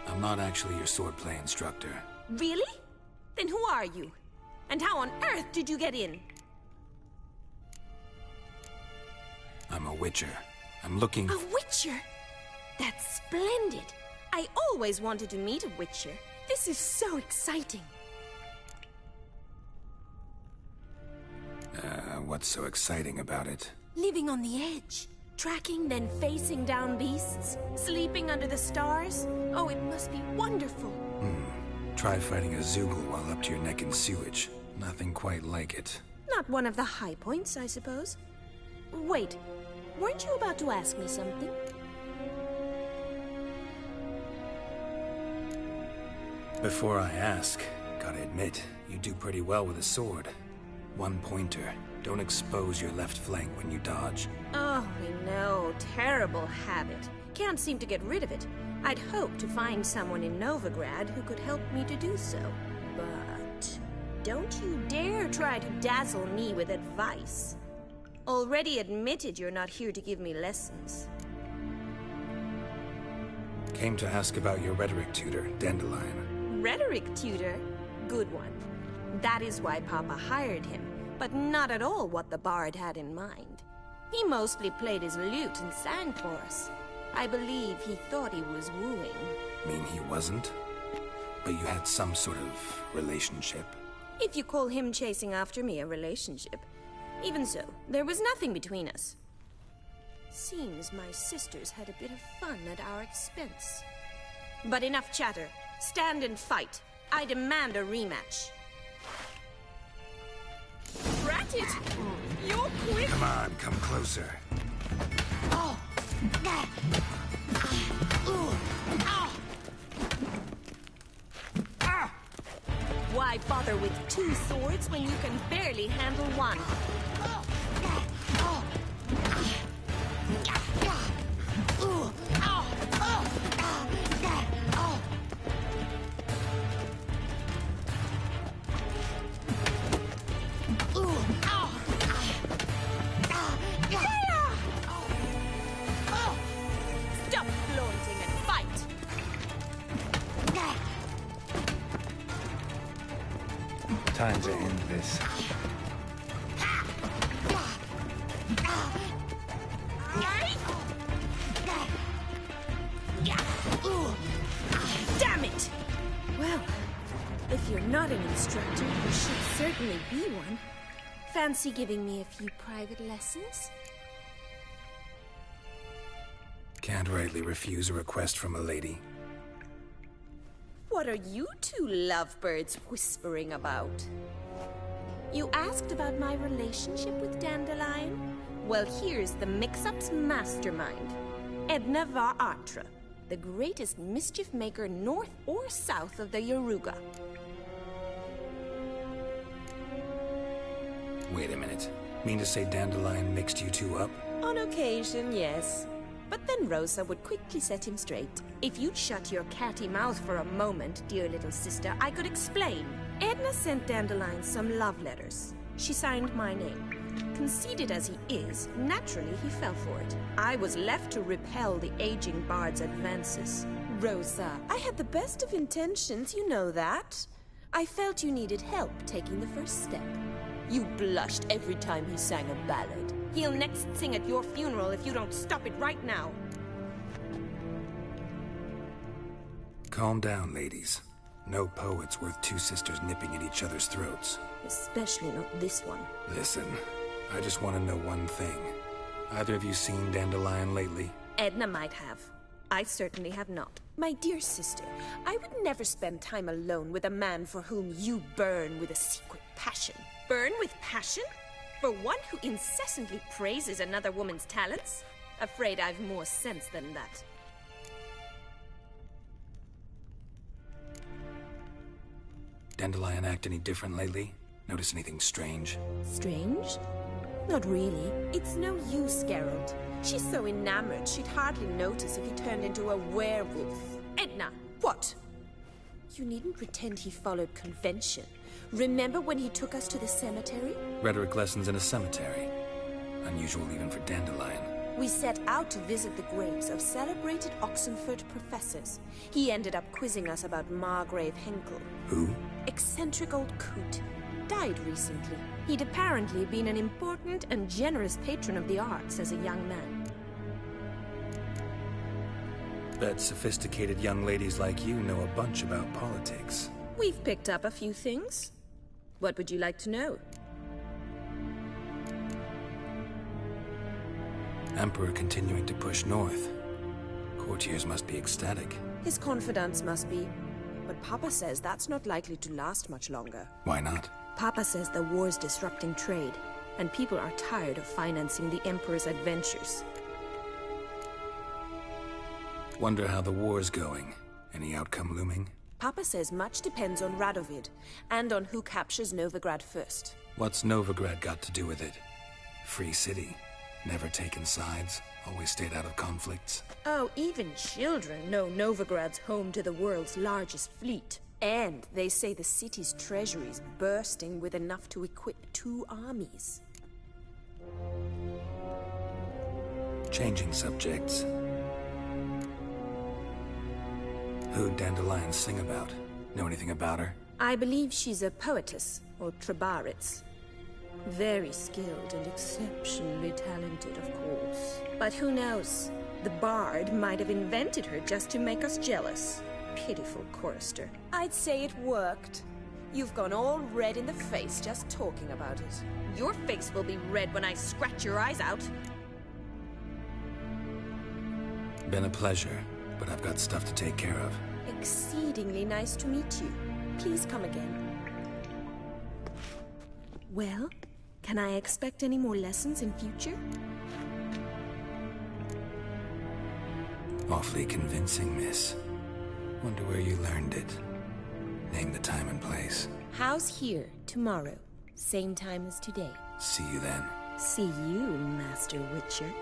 I'm not actually your swordplay instructor. Really? Then who are you? And how on earth did you get in? I'm a witcher. I'm looking... A witcher? That's splendid. I always wanted to meet a witcher. This is so exciting. What's so exciting about it? Living on the edge. Tracking, then facing down beasts. Sleeping under the stars. Oh, it must be wonderful. Try fighting a Zoogle while up to your neck in sewage. Nothing quite like it. Not one of the high points, I suppose. Wait, weren't you about to ask me something? Before I ask, gotta admit, you do pretty well with a sword. One pointer. Don't expose your left flank when you dodge. Oh, we know. Terrible habit. Can't seem to get rid of it. I'd hoped to find someone in Novigrad who could help me to do so. But don't you dare try to dazzle me with advice. Already admitted you're not here to give me lessons. Came to ask about your rhetoric tutor, Dandelion. Rhetoric tutor? Good one. That is why Papa hired him. But not at all what the bard had in mind. He mostly played his lute and sang for us. I believe he thought he was wooing. Mean he wasn't? But you had some sort of relationship? If you call him chasing after me a relationship. Even so, there was nothing between us. Seems my sisters had a bit of fun at our expense. But enough chatter. Stand and fight. I demand a rematch. Rat it! You're quick! Come on, come closer. Why bother with two swords when you can barely handle one? Time to end this. Damn it! Well, if you're not an instructor, you should certainly be one. Fancy giving me a few private lessons? Can't rightly refuse a request from a lady. What are you two lovebirds whispering about? You asked about my relationship with Dandelion? Well, here's the mix-up's mastermind. Edna var Atra, the greatest mischief maker north or south of the Yaruga. Wait a minute. Mean to say Dandelion mixed you two up? On occasion, yes. But then Rosa would quickly set him straight. If you'd shut your catty mouth for a moment, dear little sister, I could explain. Edna sent Dandelion some love letters. She signed my name. Conceited as he is, naturally he fell for it. I was left to repel the aging bard's advances. Rosa, I had the best of intentions, you know that. I felt you needed help taking the first step. You blushed every time he sang a ballad. He'll next sing at your funeral if you don't stop it right now. Calm down, ladies. No poet's worth two sisters nipping at each other's throats. Especially not this one. Listen, I just want to know one thing. Either of you seen Dandelion lately? Edna might have. I certainly have not. My dear sister, I would never spend time alone with a man for whom you burn with a secret passion. Burn with passion? For one who incessantly praises another woman's talents? Afraid I've more sense than that. Dandelion act any different lately? Notice anything strange? Strange? Not really. It's no use, Geralt. She's so enamored she'd hardly notice if he turned into a werewolf. Edna, what? You needn't pretend he followed convention. Remember when he took us to the cemetery? Rhetoric lessons in a cemetery. Unusual even for Dandelion. We set out to visit the graves of celebrated Oxenford professors. He ended up quizzing us about Margrave Henkel. Who? Eccentric old coot. Died recently. He'd apparently been an important and generous patron of the arts as a young man. Bet sophisticated young ladies like you know a bunch about politics. We've picked up a few things. What would you like to know? Emperor continuing to push north. Courtiers must be ecstatic. His confidants must be. But Papa says that's not likely to last much longer. Why not? Papa says the war's disrupting trade, and people are tired of financing the Emperor's adventures. Wonder how the war's going. Any outcome looming? Papa says much depends on Radovid, and on who captures Novigrad first. What's Novigrad got to do with it? Free city. Never taken sides. Always stayed out of conflicts. Oh, even children know Novigrad's home to the world's largest fleet. And they say the city's treasury's bursting with enough to equip 2 armies. Changing subjects. Who'd Dandelion sing about? Know anything about her? I believe she's a poetess, or Trebaritz. Very skilled and exceptionally talented, of course. But who knows? The bard might have invented her just to make us jealous. Pitiful chorister. I'd say it worked. You've gone all red in the face just talking about it. Your face will be red when I scratch your eyes out. Been a pleasure, but I've got stuff to take care of. Exceedingly nice to meet you. Please come again. Well, can I expect any more lessons in future? Awfully convincing, miss. Wonder where you learned it. Name the time and place. House here, tomorrow. Same time as today. See you then. See you, Master Witcher.